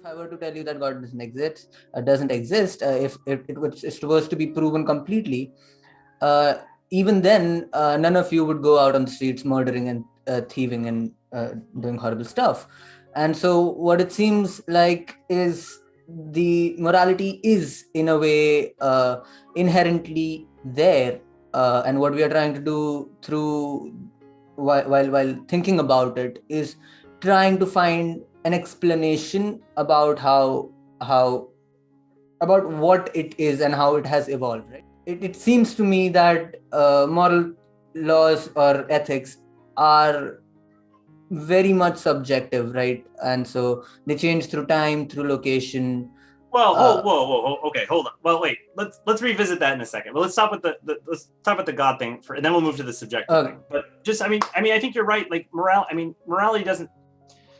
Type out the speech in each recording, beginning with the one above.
if I were to tell you that God doesn't exist, if it was supposed to be proven completely, uh, even then, none of you would go out on the streets murdering and thieving and doing horrible stuff. And so, what it seems like is the morality is, in a way, inherently there, and what we are trying to do through while thinking about it is trying to find an explanation about how about what it is and how it has evolved, right? It seems to me that moral laws or ethics are very much subjective, right? And so they change through time, through location. Well, whoa. Okay, hold on. Well, wait. Let's revisit that in a second. But let's stop with let's talk about the God thing and then we'll move to the subjective thing. But just, I mean, I think you're right. Like morality doesn't.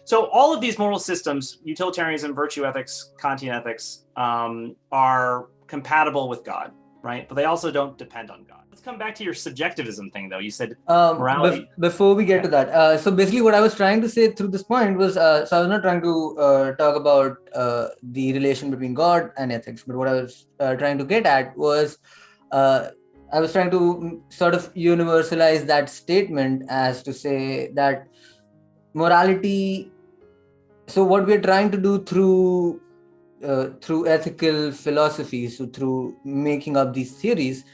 So all of these moral systems, utilitarianism, virtue ethics, Kantian ethics, are compatible with God, right? But they also don't depend on God. Let's come back to your subjectivism thing, though. You said morality. Before we get to that, so basically what I was trying to say through this point was, so I was not trying to talk about the relation between God and ethics, but what I was trying to get at was, I was trying to sort of universalize that statement as to say that morality, so what we're trying to do through ethical philosophy, so through making up these theories,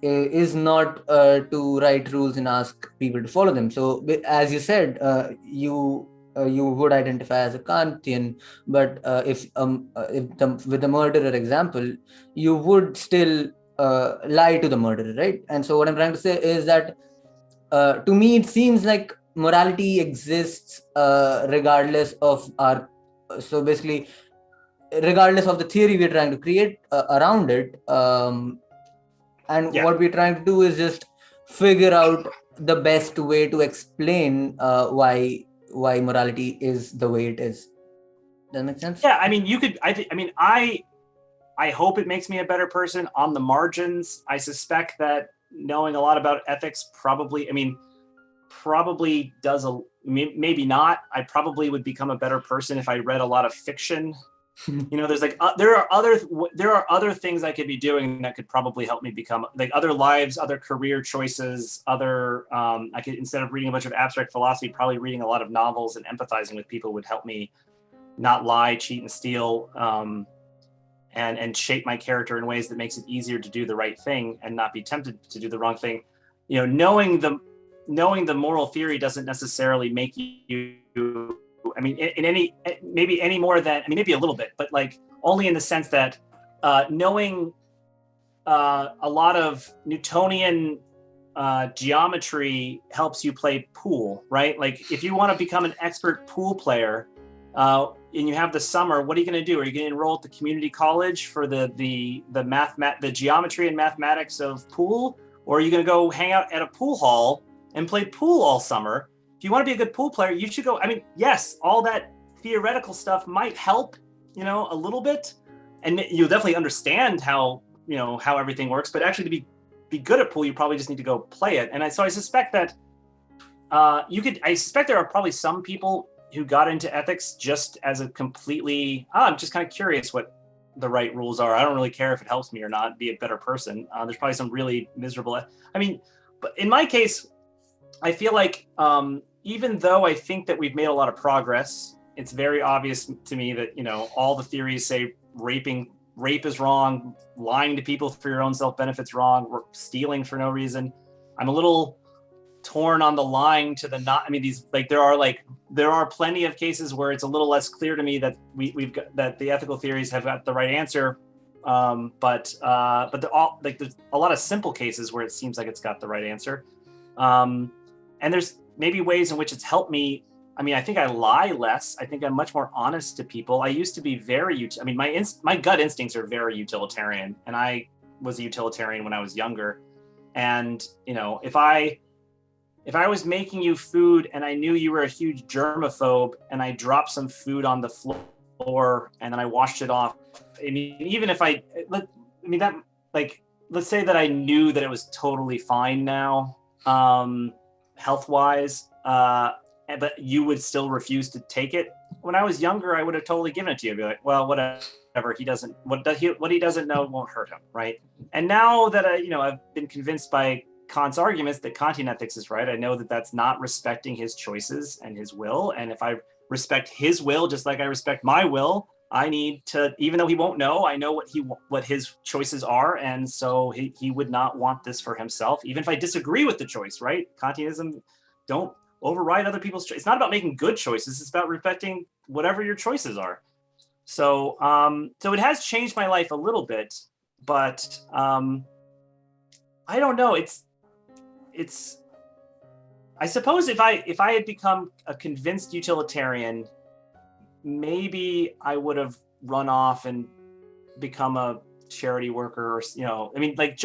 is not to write rules and ask people to follow them. So as you said, you would identify as a Kantian, but with the murderer example, you would still lie to the murderer, right? And so what I'm trying to say is that to me it seems like morality exists regardless of our, so basically regardless of the theory we're trying to create around it, what we're trying to do is just figure out the best way to explain why morality is the way it is. Does that make sense? Yeah, I mean, you could. I hope it makes me a better person. On the margins, I suspect that knowing a lot about ethics probably does maybe not. I probably would become a better person if I read a lot of fiction. There's like there are other things I could be doing that could probably help me become, like, other lives, other career choices, other I could, instead of reading a bunch of abstract philosophy, probably reading a lot of novels and empathizing with people would help me not lie, cheat, and steal, and shape my character in ways that makes it easier to do the right thing and not be tempted to do the wrong thing. Knowing the moral theory doesn't necessarily make you, I mean, maybe any more than, maybe a little bit, but like only in the sense that knowing a lot of Newtonian geometry helps you play pool, right? Like if you want to become an expert pool player and you have the summer, what are you going to do? Are you going to enroll at the community college for the geometry and mathematics of pool? Or are you going to go hang out at a pool hall and play pool all summer? If you want to be a good pool player, you should go. I mean, yes, all that theoretical stuff might help, a little bit, and you'll definitely understand how everything works. But actually, to be good at pool, you probably just need to go play it. And so I suspect that I suspect there are probably some people who got into ethics just as a completely, I'm just kind of curious what the right rules are. I don't really care if it helps me or not be a better person. There's probably some really miserable. But in my case, I feel like even though I think that we've made a lot of progress, it's very obvious to me that, all the theories say rape is wrong, lying to people for your own self-benefit's wrong, stealing for no reason. I'm a little torn on the lying to the not. There are plenty of cases where it's a little less clear to me that we've got, that the ethical theories have got the right answer. But there's a lot of simple cases where it seems like it's got the right answer. And there's maybe ways in which it's helped me. I think I lie less. I think I'm much more honest to people. I used to be my gut instincts are very utilitarian, and I was a utilitarian when I was younger. And, if I was making you food and I knew you were a huge germaphobe and I dropped some food on the floor and then I washed it off, even if let's say that I knew that it was totally fine now, health-wise, but you would still refuse to take it. when I was younger, I would have totally given it to you. I'd be like, well, whatever. He doesn't, what he doesn't know won't hurt him, right? And now that I've been convinced by Kant's arguments that Kantian ethics is right, I know that that's not respecting his choices and his will. And if I respect his will, just like I respect my will, I need to, even though he won't know, I know what his choices are. And so he would not want this for himself, even if I disagree with the choice, right? Kantianism, don't override other people's choices. It's not about making good choices. It's about respecting whatever your choices are. So, so it has changed my life a little bit, but I don't know. I suppose if I had become a convinced utilitarian, maybe I would have run off and become a charity worker, or I mean, like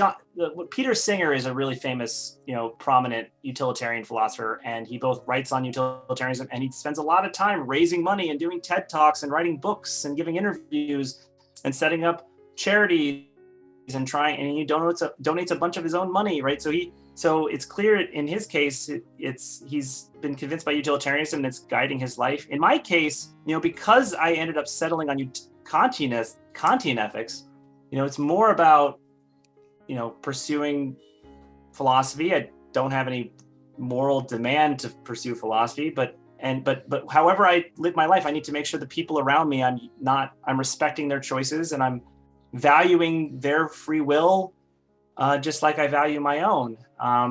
Peter Singer is a really famous, prominent utilitarian philosopher, and he both writes on utilitarianism and he spends a lot of time raising money and doing TED Talks and writing books and giving interviews and setting up charities and he donates a bunch of his own money, right? So it's clear in his case, he's been convinced by utilitarianism and it's guiding his life. In my case, because I ended up settling on Kantian ethics, it's more about, pursuing philosophy. I don't have any moral demand to pursue philosophy, but however I live my life, I need to make sure the people around me, I'm respecting their choices and I'm valuing their free will, just like I value my own. I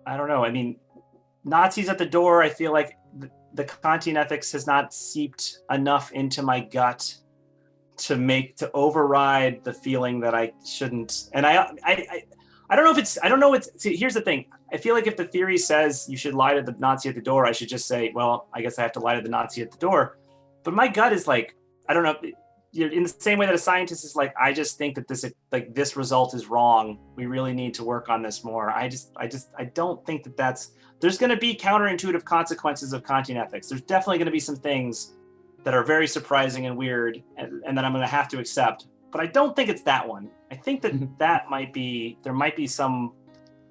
don't know. I mean, Nazis at the door, I feel like the Kantian ethics has not seeped enough into my gut to override the feeling that I shouldn't. And I don't know. See, here's the thing. I feel like if the theory says you should lie to the Nazi at the door, I should just say, well, I guess I have to lie to the Nazi at the door. But my gut is like, I don't know. In the same way that a scientist is like, I just think that this result is wrong. We really need to work on this more. I don't think that there's going to be counterintuitive consequences of Kantian ethics. There's definitely going to be some things that are very surprising and weird and that I'm going to have to accept. But I don't think it's that one. I think that there might be some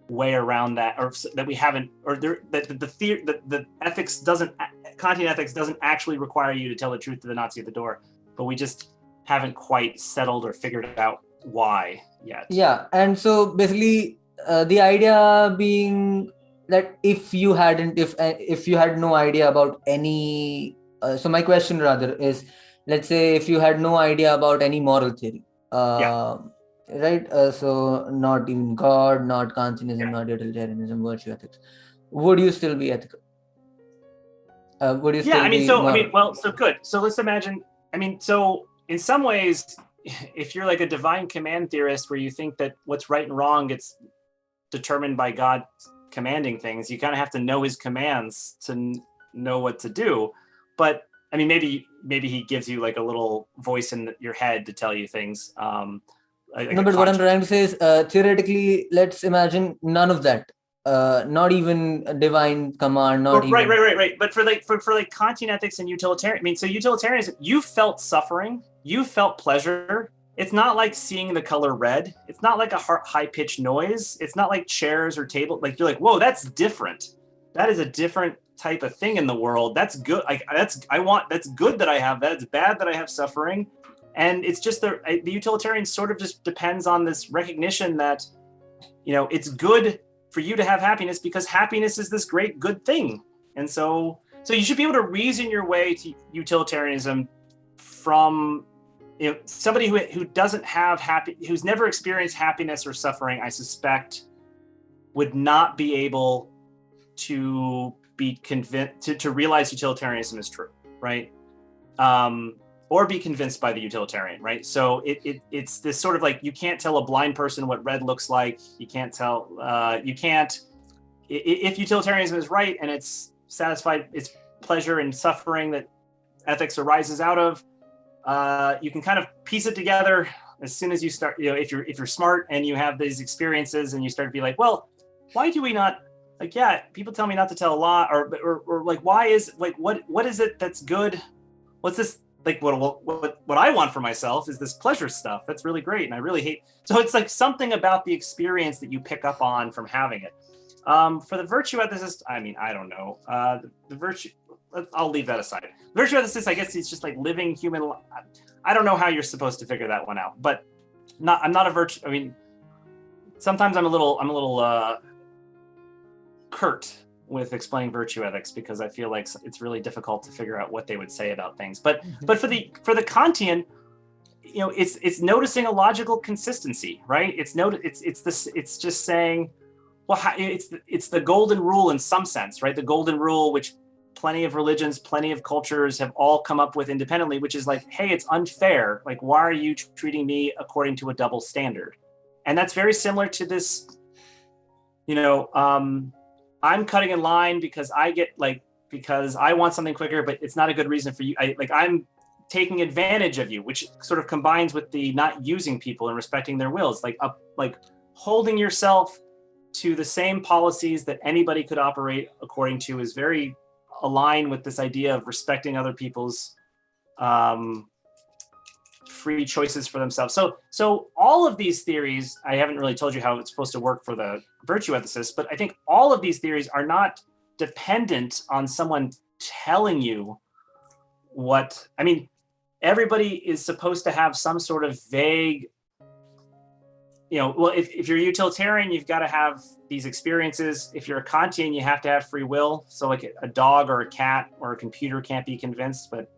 way around that, or that we haven't, or the ethics Kantian ethics doesn't actually require you to tell the truth to the Nazi at the door, but we just haven't quite settled or figured out why yet. Yeah, and so basically, the idea being that if you had no idea about any, so my question rather is, let's say if you had no idea about any moral theory, right? So not even God, not Kantianism, not utilitarianism, virtue ethics, would you still be ethical? Would you still be moral? So good. So let's imagine. So in some ways, if you're like a divine command theorist where you think that what's right and wrong gets determined by God commanding things, you kind of have to know his commands to know what to do. But maybe he gives you like a little voice in your head to tell you things. No, but what I'm trying to say is, theoretically, let's imagine none of that. Not even a divine command, right. But for Kantian ethics and utilitarian, so utilitarianism, you felt suffering, you felt pleasure. It's not like seeing the color red. It's not like a high-pitched noise. It's not like chairs or table. Like you're like, whoa, that's different. That is a different type of thing in the world. That's good. That's good that I have that. It's bad that I have suffering. And it's just the utilitarian sort of just depends on this recognition that, it's good for you to have happiness because happiness is this great good thing. And so you should be able to reason your way to utilitarianism from somebody who doesn't have who's never experienced happiness or suffering. I suspect would not be able to be convinced to realize utilitarianism is true, right? Or be convinced by the utilitarian, right? So it's this sort of like, you can't tell a blind person what red looks like. You can't tell, if utilitarianism is right and it's satisfied its pleasure and suffering that ethics arises out of, you can kind of piece it together as soon as you start, if you're smart and you have these experiences and you start to be like, well, why do we not, like, yeah, people tell me not to tell a lie, or like, why is, like, what is it that's good? What's this? Like what I want for myself is this pleasure stuff. That's really great. And I really hate. So it's like something about the experience that you pick up on from having it. For the virtue ethicist, I mean, I don't know. The virtue, I'll leave that aside. Virtue ethicist, I guess it's just like living human. I don't know how you're supposed to figure that one out, but I'm not a virtue. I mean, sometimes I'm a little curt with explaining virtue ethics because I feel like it's really difficult to figure out what they would say about things. But for the Kantian, you know, it's noticing a logical consistency, right? It's just saying, well, it's the golden rule in some sense, right? The golden rule, which plenty of religions, plenty of cultures have all come up with independently, which is like, hey, it's unfair. Like, why are you treating me according to a double standard? And that's very similar to this, you know, I'm cutting in line because because I want something quicker, but it's not a good reason for you. I'm taking advantage of you, which sort of combines with the not using people and respecting their wills, like holding yourself to the same policies that anybody could operate according to is very aligned with this idea of respecting other people's free choices for themselves. So all of these theories, I haven't really told you how it's supposed to work for the virtue ethicist, but I think all of these theories are not dependent on someone telling you what, I mean, everybody is supposed to have some sort of vague, you know, well, if you're a utilitarian, you've got to have these experiences. If you're a Kantian, you have to have free will. So like a dog or a cat or a computer can't be convinced, but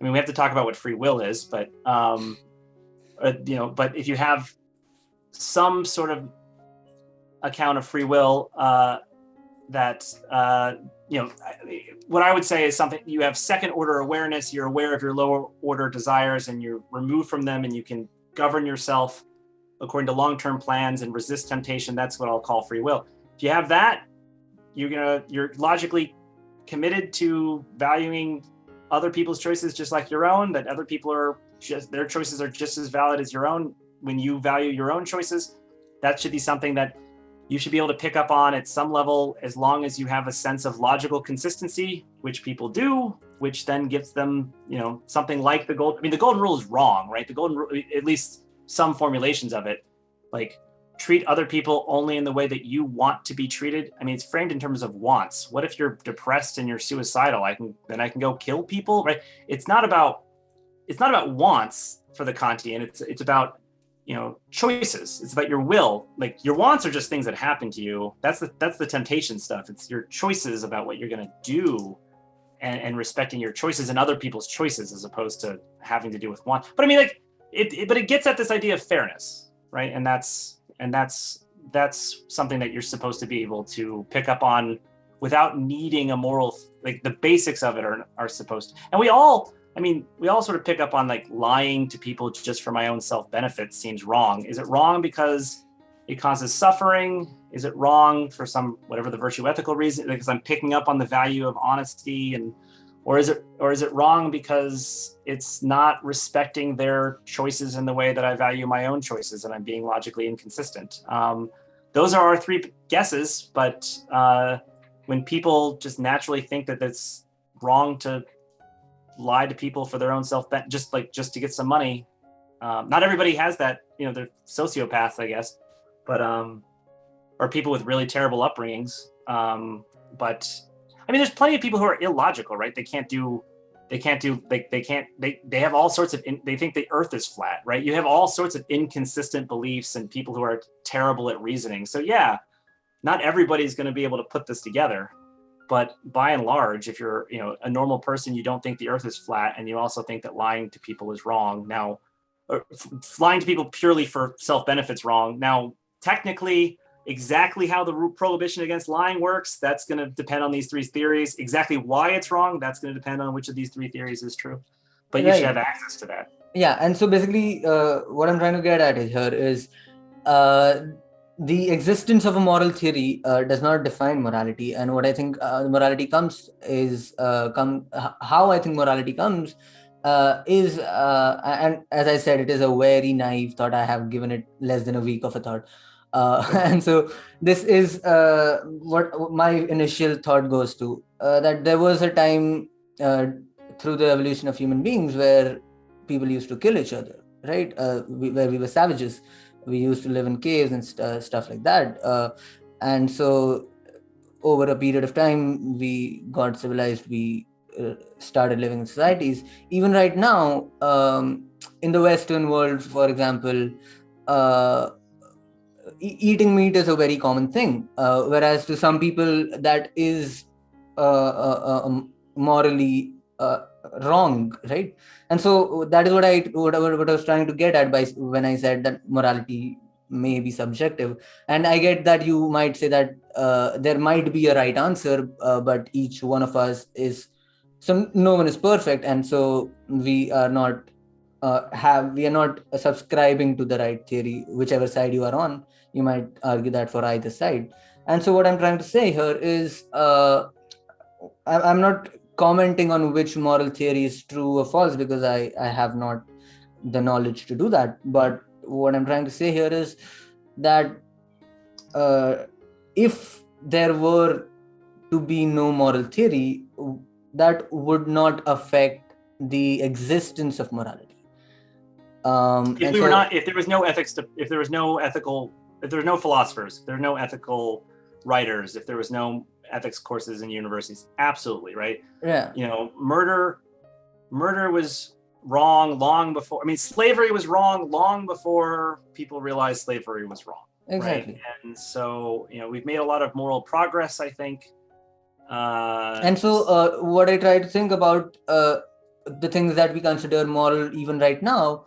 I mean, we have to talk about what free will is, but, you know, but if you have some sort of account of free will, you know, what I would say is something, you have second order awareness, you're aware of your lower order desires and you're removed from them and you can govern yourself according to long-term plans and resist temptation. That's what I'll call free will. If you have that, you're logically committed to valuing other people's choices just like your own, that other people their choices are just as valid as your own. When you value your own choices, that should be something that you should be able to pick up on at some level, as long as you have a sense of logical consistency, which people do, which then gives them, you know, something like the golden rule is wrong, right? The golden rule, at least some formulations of it, like treat other people only in the way that you want to be treated. I mean, it's framed in terms of wants. What if you're depressed and you're suicidal? I can go kill people, right? It's not about wants for the Kantian. It's about, you know, choices. It's about your will. Like your wants are just things that happen to you. That's the temptation stuff. It's your choices about what you're going to do, and respecting your choices and other people's choices as opposed to having to do with want. But I mean, like it gets at this idea of fairness, right? And that's something that you're supposed to be able to pick up on without needing a moral, like the basics of it are supposed to. And we all sort of pick up on like lying to people just for my own self-benefit seems wrong. Is it wrong because it causes suffering? Is it wrong for some, whatever the virtue ethical reason, because I'm picking up on the value of honesty, or is it wrong because it's not respecting their choices in the way that I value my own choices and I'm being logically inconsistent? Those are our three guesses, but when people just naturally think that it's wrong to lie to people for their own just to get some money, not everybody has that, you know, they're sociopaths, I guess, but or people with really terrible upbringings, but I mean, there's plenty of people who are illogical, right? They have all sorts of, they think the earth is flat, right? You have all sorts of inconsistent beliefs and people who are terrible at reasoning. So yeah, not everybody's going to be able to put this together, but by and large, if you're, you know, a normal person, you don't think the earth is flat, and you also think that lying to people is wrong. Now, lying to people purely for self-benefit is wrong. Now, technically, exactly how the prohibition against lying works, that's going to depend on these three theories. Exactly why it's wrong, that's going to depend on which of these three theories is true. But you should have access to that. Yeah, and so basically, what I'm trying to get at here is the existence of a moral theory does not define morality. And what I think morality comes is how I think morality comes is, and as I said, it is a very naive thought. I have given it less than a week of a thought. And so this is what my initial thought goes to, that there was a time through the evolution of human beings where people used to kill each other, right? Where we were savages. We used to live in caves and stuff like that. And so over a period of time, we got civilized, we started living in societies. Even right now, in the Western world, for example, uh, eating meat is a very common thing, whereas to some people that is morally wrong, right? And so that is what I was trying to get at by when I said that morality may be subjective. And I get that you might say that there might be a right answer, but each one of us is, so no one is perfect, and so we are not subscribing to the right theory, whichever side you are on. You might argue that for either side. And so what I'm trying to say here is, I'm not commenting on which moral theory is true or false, because I have not the knowledge to do that. But what I'm trying to say here is that if there were to be no moral theory, that would not affect the existence of morality. If there was no ethics, if there was no ethical, if there was no philosophers, if there were no ethical writers, if there was no ethics courses in universities, absolutely, right? Yeah. Murder was wrong long before. I mean, slavery was wrong long before people realized slavery was wrong. Exactly. Right? And so, we've made a lot of moral progress, I think. And so what I try to think about the things that we consider moral even right now,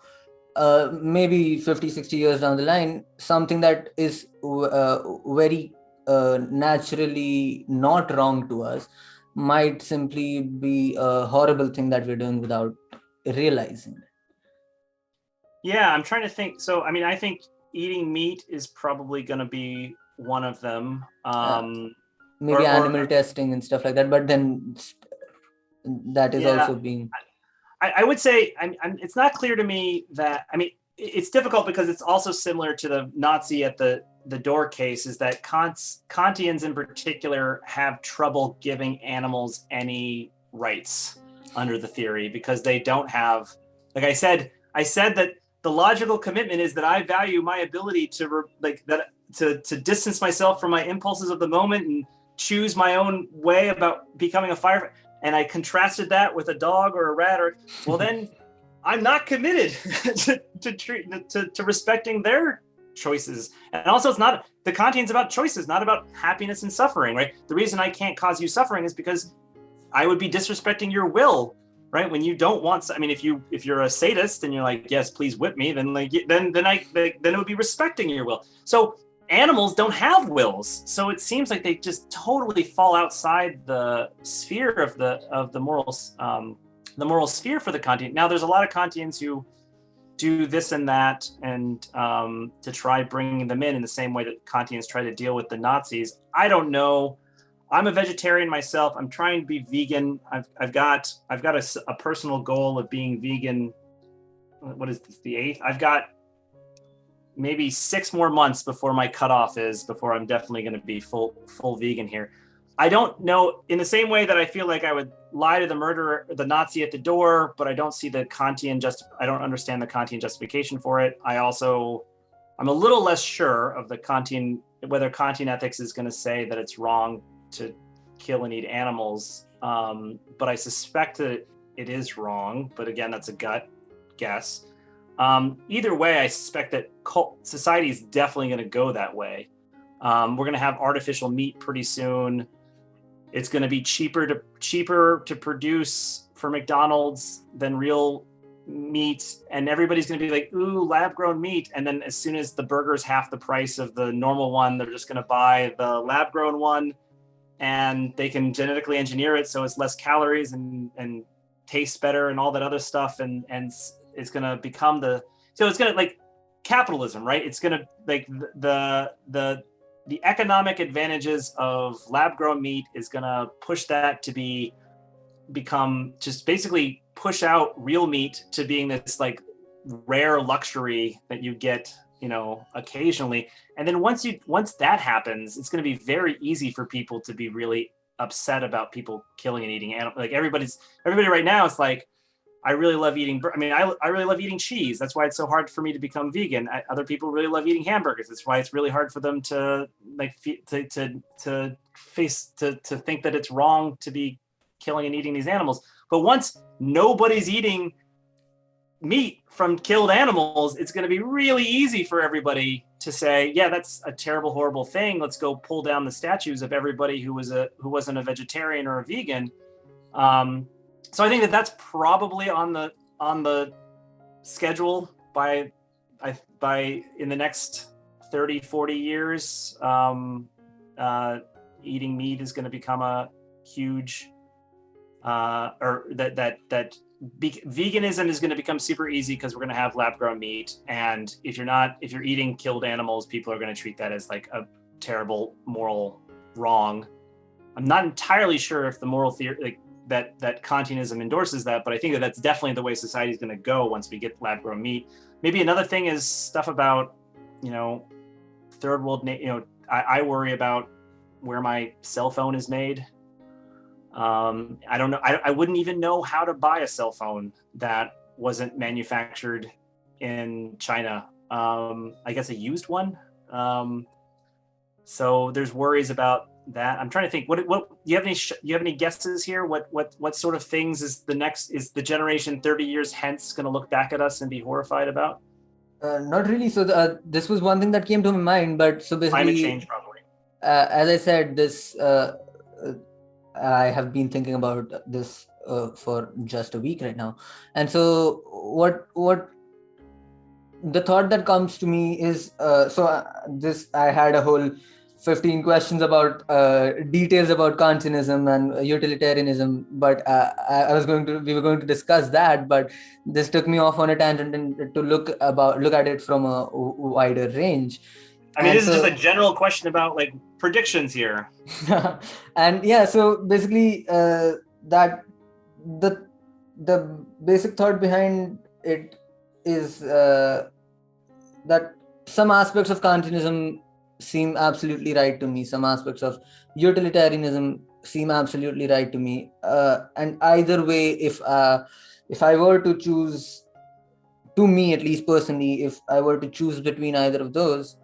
maybe 50, 60 years down the line, something that is very naturally not wrong to us might simply be a horrible thing that we're doing without realizing it. Yeah, I'm trying to think. So, I mean, I think eating meat is probably going to be one of them. Maybe animal testing and stuff like that, but then that is also being... I would say, it's not clear to me that, I mean, it's difficult because it's also similar to the Nazi at the door case, is that Kantians in particular have trouble giving animals any rights under the theory, because they don't have, like I said that the logical commitment is that I value my ability to distance myself from my impulses of the moment and choose my own way about becoming a firefighter. And I contrasted that with a dog or a rat, well, then I'm not committed to respecting their choices. And also, it's not, the Kantian's about choices, not about happiness and suffering, right? The reason I can't cause you suffering is because I would be disrespecting your will, right? When you don't want, I mean, if you're a sadist and you're like, yes, please whip me, then it would be respecting your will. So animals don't have wills, so it seems like they just totally fall outside the sphere of the moral sphere for the Kantian. Now, there's a lot of Kantians who do this and that, and to try bringing them in the same way that Kantians try to deal with the Nazis. I don't know. I'm a vegetarian myself. I'm trying to be vegan. I've got a personal goal of being vegan. What is this, the 8th? I've got maybe 6 more months before my cutoff is, before I'm definitely going to be full vegan here. I don't know, in the same way that I feel like I would lie to the murderer, the Nazi at the door, but I don't see the Kantian I don't understand the Kantian justification for it. I'm a little less sure of the Kantian, whether Kantian ethics is going to say that it's wrong to kill and eat animals. But I suspect that it is wrong. But again, that's a gut guess. Either way, I suspect that society is definitely going to go that way. We're going to have artificial meat pretty soon. It's going to be cheaper to produce for McDonald's than real meat, and everybody's going to be like, ooh, lab-grown meat. And then as soon as the burger's half the price of the normal one, they're just going to buy the lab-grown one, and they can genetically engineer it so it's less calories and tastes better and all that other stuff, and it's going to become so it's going to, like, capitalism, right? It's going to, like, the economic advantages of lab-grown meat is going to push that to become just basically push out real meat to being this, like, rare luxury that you get, occasionally. And then once that happens, it's going to be very easy for people to be really upset about people killing and eating animals. Like, everybody right now is like, I really love eating. I really love eating cheese. That's why it's so hard for me to become vegan. Other people really love eating hamburgers. That's why it's really hard for them to think that it's wrong to be killing and eating these animals. But once nobody's eating meat from killed animals, it's going to be really easy for everybody to say, yeah, that's a terrible, horrible thing. Let's go pull down the statues of everybody who wasn't a vegetarian or a vegan. So I think that that's probably on the schedule by in the next 30, 40 years. Eating meat is going to become a huge, veganism is going to become super easy because we're going to have lab grown meat. And if you're eating killed animals, people are going to treat that as like a terrible moral wrong. I'm not entirely sure if the moral theory, like that Kantianism endorses that, but I think that that's definitely the way society is going to go once we get lab grown meat. Maybe another thing is stuff about, third world, I worry about where my cell phone is made. I don't know. I wouldn't even know how to buy a cell phone that wasn't manufactured in China. I guess a used one. So there's worries about that. I'm trying to think. What do you have any guesses here? What sort of things is the generation 30 years hence going to look back at us and be horrified about? Not really. So this was one thing that came to my mind. But so basically, climate change, probably. As I said, this. I have been thinking about this for just a week right now, and so what the thought that comes to me is this. I had a whole 15 questions about details about Kantianism and utilitarianism, but we were going to discuss that, but this took me off on a tangent and to look at it from a wider range. This is just a general question about like predictions here. And yeah, so basically that the basic thought behind it is that some aspects of Kantianism seem absolutely right to me. Some aspects of utilitarianism seem absolutely right to me. And either way, if I were to choose, to me at least personally, if I were to choose between either of those,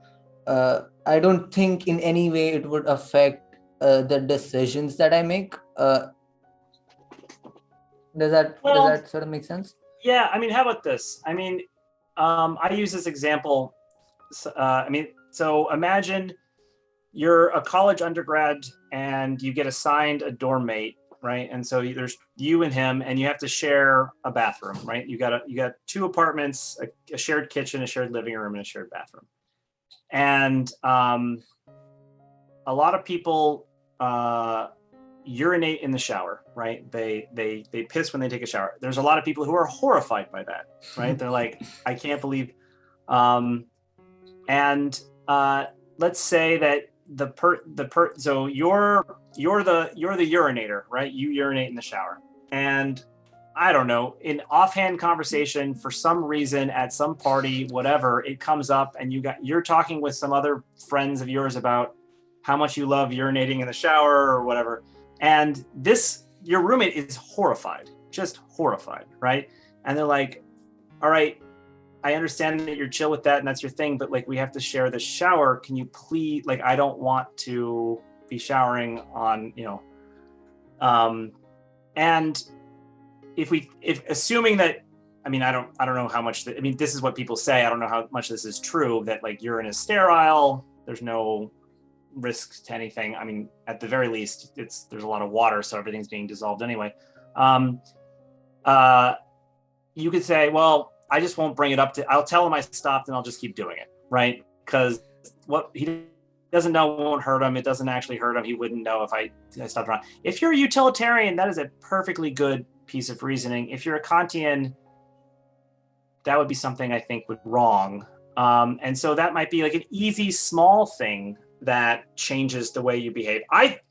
I don't think in any way it would affect the decisions that I make. Does that sort of make sense? Yeah, how about this? I use this example. So imagine you're a college undergrad and you get assigned a dorm mate, right? And so there's you and him, and you have to share a bathroom, right? You got two apartments, a shared kitchen, a shared living room, and a shared bathroom. And a lot of people urinate in the shower, right? They piss when they take a shower. There's a lot of people who are horrified by that, right? They're like, I can't believe. Let's say that so you're the urinator, right? You urinate in the shower, and I don't know, in offhand conversation, for some reason at some party, whatever, it comes up and you're talking with some other friends of yours about how much you love urinating in the shower or whatever. And your roommate is horrified, just horrified, right? And they're like, all right, I understand that you're chill with that and that's your thing, but like, we have to share the shower. Can you please, like, I don't want to be showering on, and if assuming that, I don't know how much, this is what people say. I don't know how much this is true, that like urine is sterile. There's no risk to anything. At the very least, there's a lot of water, so everything's being dissolved anyway. You could say, well, I just won't bring it up I'll tell him I stopped and I'll just keep doing it, right? Because what he doesn't know won't hurt him. It doesn't actually hurt him. He wouldn't know if I stopped wrong. If you're a utilitarian, that is a perfectly good piece of reasoning. If you're a Kantian, that would be something I think would wrong. And so that might be like an easy, small thing that changes the way you behave.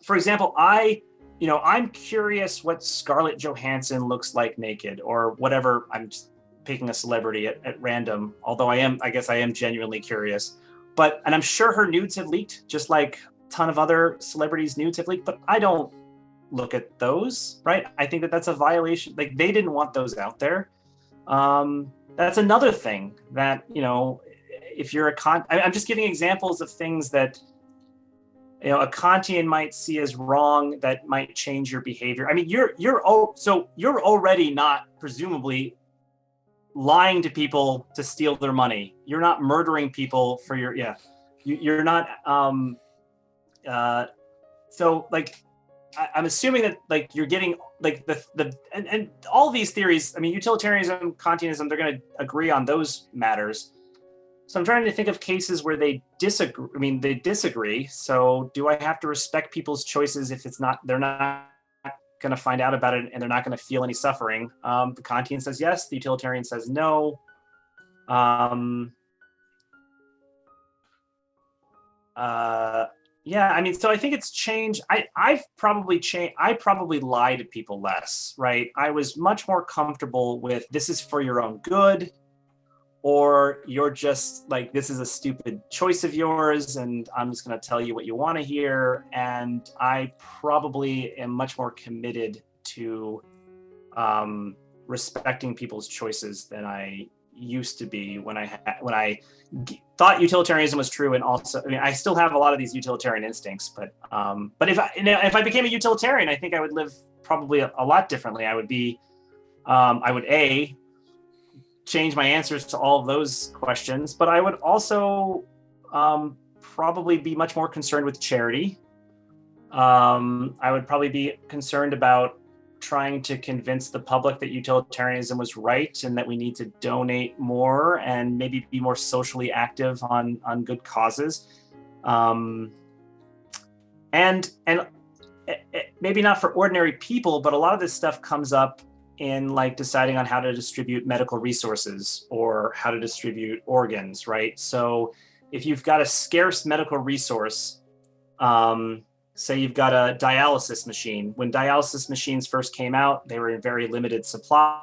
For example, I'm curious what Scarlett Johansson looks like naked or whatever. I'm just picking a celebrity at random, although I guess I am genuinely curious. And I'm sure her nudes have leaked, just like a ton of other celebrities' nudes have leaked, but I don't look at those, right? I think that that's a violation. Like, they didn't want those out there. That's another thing that, you know, if you're I'm just giving examples of things that, you know, a Kantian might see as wrong that might change your behavior. I mean, you're already not presumably lying to people to steal their money. You're not murdering people for your, you're not, so like, I'm assuming that like you're getting like and all these theories, I mean, utilitarianism, Kantianism, they're going to agree on those matters. So I'm trying to think of cases where they disagree. I mean, they disagree. So do I have to respect people's choices if they're not going to find out about it and they're not going to feel any suffering? The Kantian says yes. The utilitarian says no. Yeah, I mean, so I think it's changed. I've probably changed. I probably lie to people less, right? I was much more comfortable with this is for your own good, or you're just like, this is a stupid choice of yours, and I'm just going to tell you what you want to hear. And I probably am much more committed to respecting people's choices than I used to be when I thought utilitarianism was true. And also, I mean, I still have a lot of these utilitarian instincts, but if I became a utilitarian, I think I would live probably a lot differently. I would change my answers to all of those questions, but I would also probably be much more concerned with charity. I would probably be concerned about trying to convince the public that utilitarianism was right and that we need to donate more and maybe be more socially active on good causes. And maybe not for ordinary people, but a lot of this stuff comes up in like deciding on how to distribute medical resources or how to distribute organs, right? So if you've got a scarce medical resource, say you've got a dialysis machine. When dialysis machines first came out, they were in very limited supply,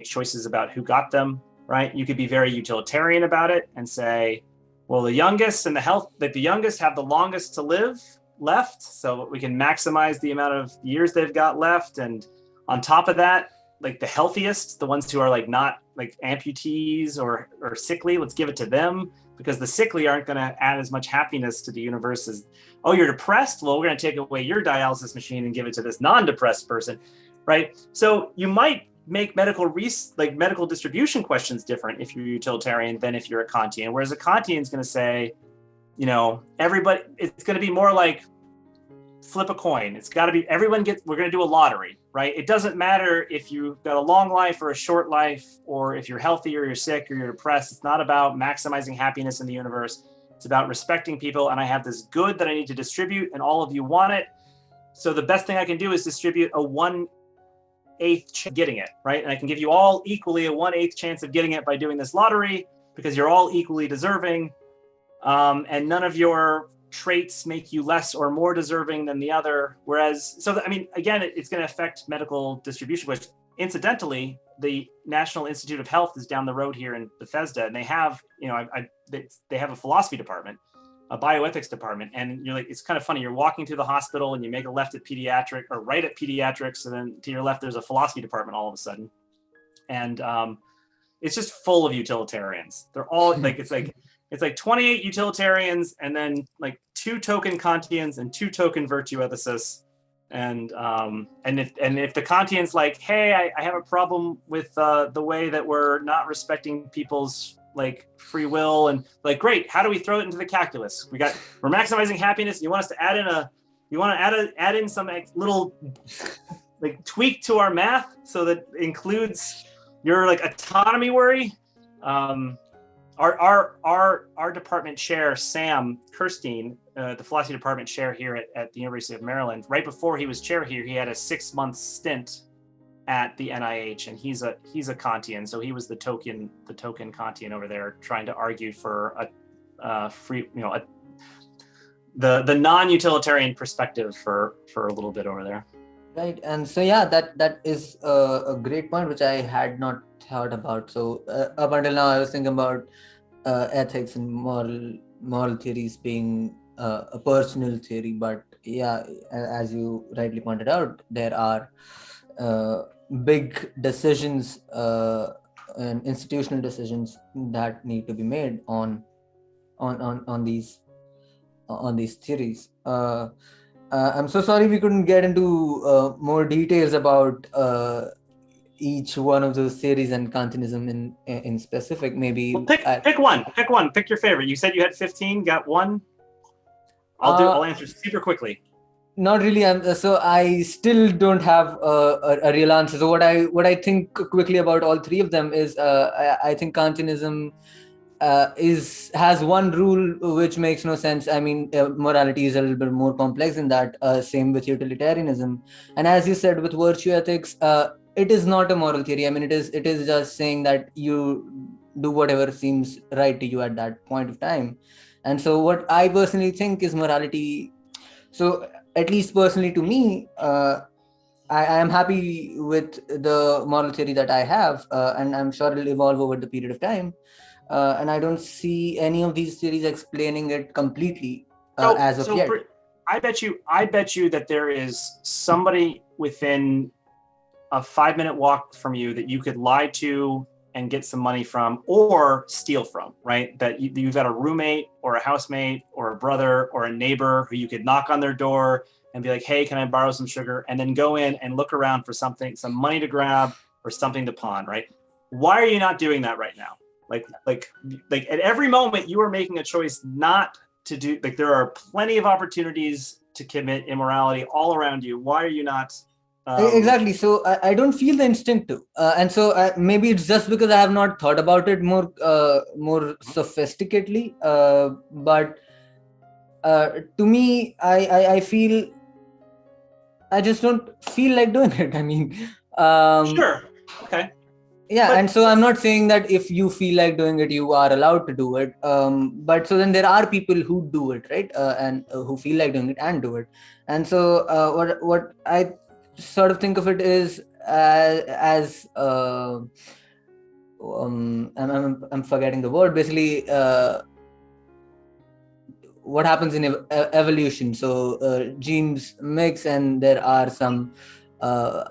choices about who got them, right? You could be very utilitarian about it and say, well, the youngest and the youngest have the longest to live left, so we can maximize the amount of years they've got left. And on top of that, like the healthiest, the ones who are like not like amputees or sickly, let's give it to them, because the sickly aren't going to add as much happiness to the universe as, oh, you're depressed? Well, we're going to take away your dialysis machine and give it to this non-depressed person, right? So you might make medical distribution questions different if you're utilitarian than if you're a Kantian. Whereas a Kantian is going to say, you know, everybody, it's going to be more like flip a coin. It's got to be we're going to do a lottery, right? It doesn't matter if you've got a long life or a short life, or if you're healthy or you're sick or you're depressed. It's not about maximizing happiness in the universe. It's about respecting people. And I have this good that I need to distribute and all of you want it. So the best thing I can do is distribute a 1/8 chance of getting it, right? And I can give you all equally a 1/8 chance of getting it by doing this lottery because you're all equally deserving. And none of your traits make you less or more deserving than the other. I mean, again, it's going to affect medical distribution, which incidentally, the National Institute of Health is down the road here in Bethesda, and they have, you know, they have a philosophy department, a bioethics department. And you're like, it's kind of funny. You're walking through the hospital and you make a left at pediatric or right at pediatrics. And then to your left, there's a philosophy department all of a sudden. And it's just full of utilitarians. They're all like, it's like 28 utilitarians and then like 2 token Kantians and 2 token virtue ethicists. And if the Kantian's like, hey, I have a problem with the way that we're not respecting people's like free will, and like, great, how do we throw it into the calculus? We're maximizing happiness. You want us to add in some like, little like tweak to our math so that includes your like autonomy worry. Our department chair, Sam Kerstein, the philosophy department chair here at the University of Maryland, right before he was chair here, he had a 6-month stint at the NIH, and he's a Kantian, so he was the token Kantian over there, trying to argue for a free, you know, the non-utilitarian perspective for a little bit over there. Right, and so yeah, that is a great point which I had not thought about. So up until now, I was thinking about ethics and moral theories being a personal theory, but yeah, as you rightly pointed out, there are uh, big decisions and institutional decisions that need to be made on these theories. I'm so sorry we couldn't get into more details about each one of those theories and Kantianism in specific. Maybe Well, pick one. Pick one. Pick your favorite. You said you had 15. Got one? I'll answer super quickly. Not really. So I still don't have a real answer. So what I think quickly about all three of them is I think Kantianism has one rule which makes no sense. I mean, morality is a little bit more complex than that. Same with utilitarianism, and as you said with virtue ethics, it is not a moral theory. I mean, it is just saying that you do whatever seems right to you at that point of time. And so, what I personally think is morality. So, at least personally to me, I am happy with the moral theory that I have, and I'm sure it'll evolve over the period of time. And I don't see any of these theories explaining it completely as of yet. I bet you that there is somebody within a 5-minute walk from you that you could lie to and get some money from or steal from, right? That you've got a roommate or a housemate or a brother or a neighbor who you could knock on their door and be like, hey, can I borrow some sugar? And then go in and look around for something, some money to grab or something to pawn, right? Why are you not doing that right now? Like at every moment you are making a choice not to do, like there are plenty of opportunities to commit immorality all around you. Why are you not? Exactly. So I don't feel the instinct to, and so maybe it's just because I have not thought about it more sophisticatedly. But to me, I feel I just don't feel like doing it. I mean, sure, okay. Yeah, and so I'm not saying that if you feel like doing it, you are allowed to do it. But so then there are people who do it, right? And who feel like doing it and do it. And so what I sort of think of it is as I'm forgetting the word. Basically, what happens in evolution. So genes mix, and there are uh,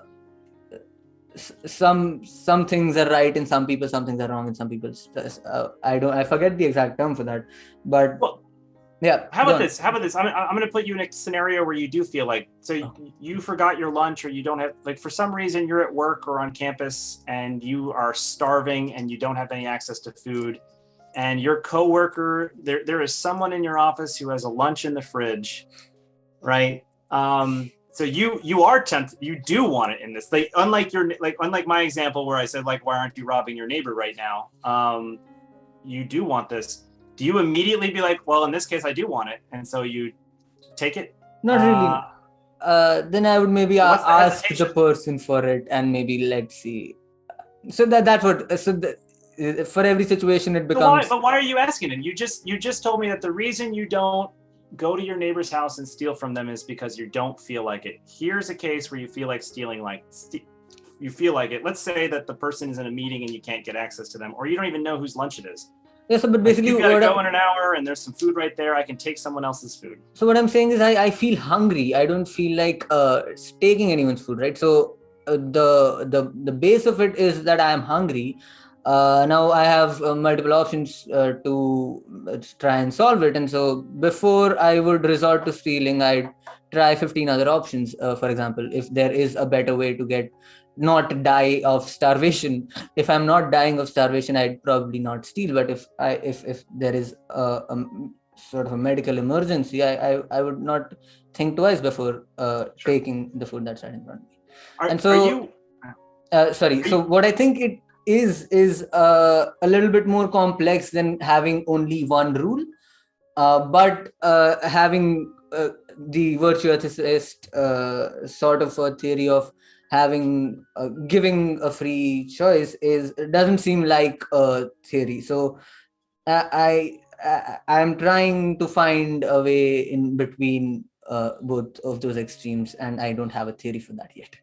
some things are right in some people, some things are wrong in some people. I forget the exact term for that, but yeah. How about this? I'm going to put you in a scenario where you do feel like, so you forgot your lunch, or you don't have, like, for some reason you're at work or on campus and you are starving and you don't have any access to food, and your coworker, there is someone in your office who has a lunch in the fridge, right? So you are tempted, you do want it in this, like, unlike my example where I said, like, why aren't you robbing your neighbor right now? You do want this. Do you immediately be like, well, in this case, I do want it, and so you take it? Not really. Then I would maybe ask the person for it, and maybe let's see. So that's what. For every situation, it becomes. But why are you asking it? You just told me that the reason you don't go to your neighbor's house and steal from them is because you don't feel like it. Here's a case where you feel like stealing, you feel like it. Let's say that the person is in a meeting and you can't get access to them, or you don't even know whose lunch it is. Yeah, so but basically, you've got to go in an hour and there's some food right there. I can take someone else's food. So what I'm saying is, I feel hungry. I don't feel like taking anyone's food, right? So the base of it is that I am hungry. Now I have multiple options to try and solve it, and so before I would resort to stealing, I'd try 15 other options. For example, if there is a better way to not die of starvation. If I'm not dying of starvation, I'd probably not steal. But if there is a sort of a medical emergency, I would not think twice before taking the food that's right in front of me. So what I think it is a little bit more complex than having only one rule, but having the virtue ethicist sort of a theory of having giving a free choice doesn't seem like a theory. So I'm trying to find a way in between both of those extremes, and I don't have a theory for that yet.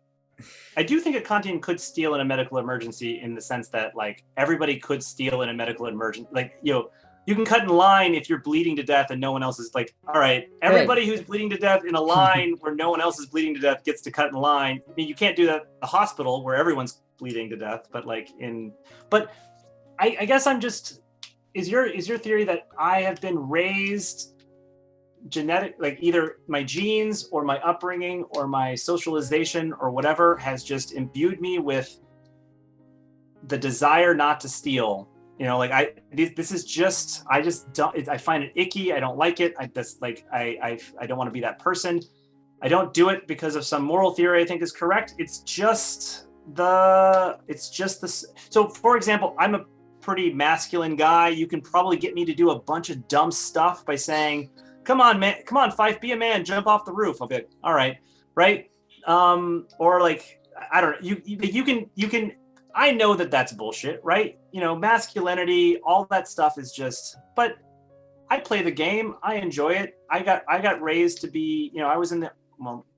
I do think a Kantian could steal in a medical emergency, in the sense that, like, everybody could steal in a medical emergency. Like, you you can cut in line if you're bleeding to death and no one else is like, all right, everybody who's bleeding to death in a line where no one else is bleeding to death gets to cut in line. I mean, you can't do that at the hospital where everyone's bleeding to death, but I guess I'm just, is your theory that I have been raised genetic, like either my genes or my upbringing or my socialization or whatever has just imbued me with the desire not to steal? You know, like I find it icky. I don't like it. I don't want to be that person. I don't do it because of some moral theory I think is correct. So for example, I'm a pretty masculine guy. You can probably get me to do a bunch of dumb stuff by saying, come on, man, come on, Fyfe, be a man, jump off the roof. I'll be like, all right. Right. Or like, I don't know, you can, I know that that's bullshit, right? You know, masculinity, all that stuff is just, but I play the game. I enjoy it. I got raised to be, you know, I was in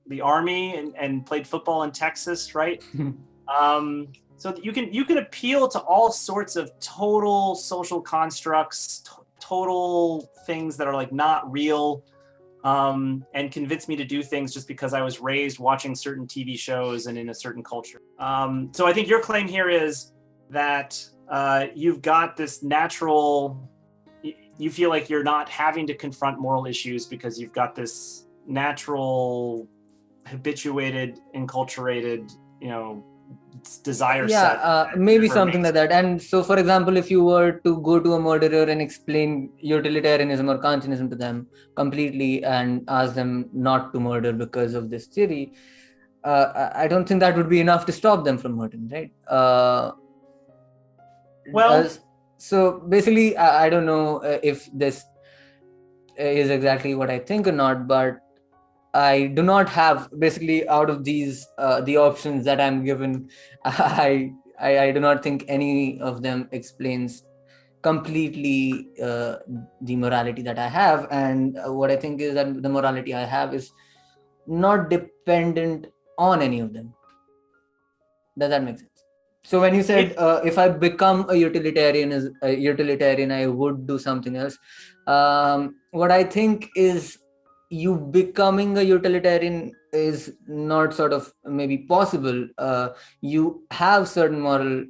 the army and played football in Texas, right? So you can appeal to all sorts of total social constructs, total things that are like not real, and convince me to do things just because I was raised watching certain TV shows and in a certain culture. So I think your claim here is that you've got this natural, you feel like you're not having to confront moral issues because you've got this natural, habituated, enculturated, you know, desire set. Maybe something like that. And so, for example, if you were to go to a murderer and explain utilitarianism or Kantianism to them completely and ask them not to murder because of this theory, I don't think that would be enough to stop them from murdering, right? So basically, I don't know if this is exactly what I think or not, but I do not have, basically, out of these the options that I'm given, I do not think any of them explains completely the morality that I have. And what I think is that the morality I have is not dependent on any of them. Does that make sense? So when you said if I become a utilitarian, I would do something else. What I think is, you becoming a utilitarian is not sort of maybe possible. You have certain moral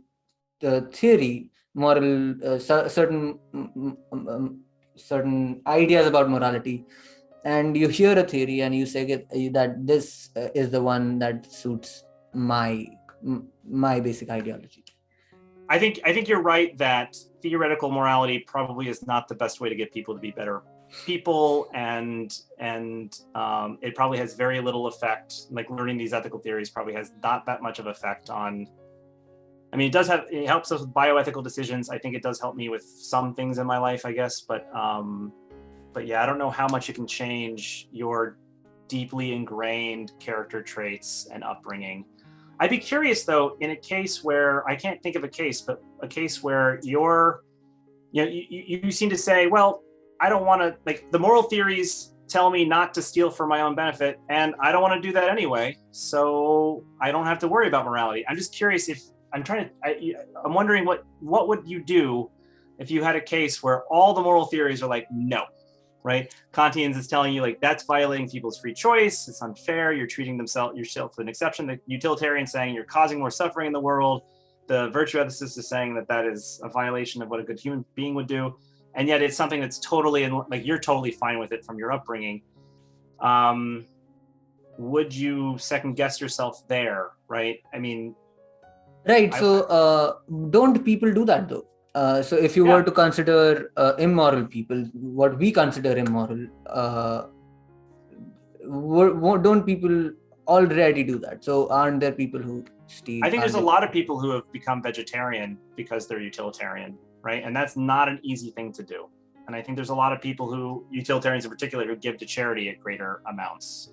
theory, certain ideas about morality, and you hear a theory and you say that this is the one that suits my basic ideology. I think you're right that theoretical morality probably is not the best way to get people to be better people, and it probably has very little effect. Like learning these ethical theories probably has not that much of effect on, I mean, it helps us with bioethical decisions. I think it does help me with some things in my life, I guess, but yeah, I don't know how much it can change your deeply ingrained character traits and upbringing. I'd be curious though, in a case where, I can't think of a case, but a case where you seem to say, well, I don't want to, like, the moral theories tell me not to steal for my own benefit, and I don't want to do that anyway, so I don't have to worry about morality. I'm just curious if, I'm wondering what would you do if you had a case where all the moral theories are like, no, right? Kantians is telling you, like, that's violating people's free choice, it's unfair, you're treating yourself as an exception. The utilitarian saying you're causing more suffering in the world. The virtue ethicist is saying that is a violation of what a good human being would do. And yet it's something that's totally, like, you're totally fine with it from your upbringing. Would you second guess yourself there, right? I mean... Right, so don't people do that though? So if you were to consider immoral people, what we consider immoral, don't people already do that? So aren't there people who steal? I think there's a lot of people who have become vegetarian because they're utilitarian, right? And that's not an easy thing to do. And I think there's a lot of people who, utilitarians in particular, who give to charity at greater amounts.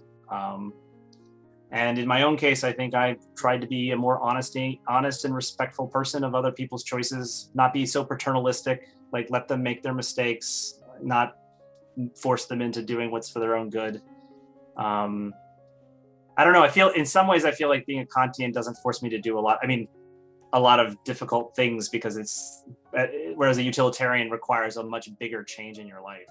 And in my own case, I think I've tried to be a more honest and respectful person of other people's choices, not be so paternalistic, like let them make their mistakes, not force them into doing what's for their own good. I don't know. In some ways, I feel like being a Kantian doesn't force me to do a lot. I mean, a lot of difficult things because it's whereas a utilitarian requires a much bigger change in your life.